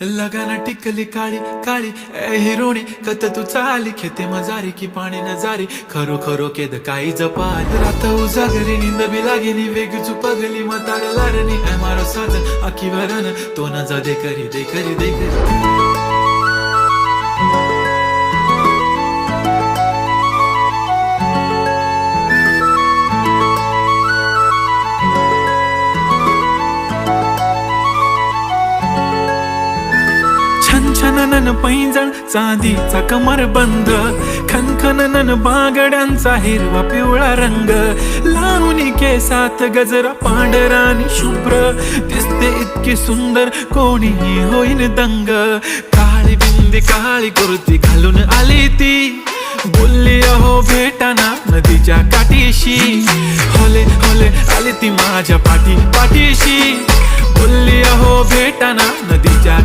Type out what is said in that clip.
लगाना टिकली काळी काळी ए हिरोणी कत तू चाली खेते मजारी की पाणी नजारी खरो खरो केद काही जपाल रात उजागरी निंद बी लागेनी वेग चुपगली मतार लारणी ए मारो साथ आखी वरन तो न जा दे करी दे करी दे करी छनछनन पैंजण चांदीचा कमर बंद खनखनन बागड्यांचा हिरवा पिवळा रंग लावणी केसात गजरा पांढरा आणि शुभ्र दिसते इतकी सुंदर कोणीही होईन दंग काळी बिंदी काळी कुर्ती घालून आली ती बोलली अहो भेटाना नदीच्या काठीशी होले होले आली ती माझ्या पाठीशी बोलली अहो भेटाना नदीच्या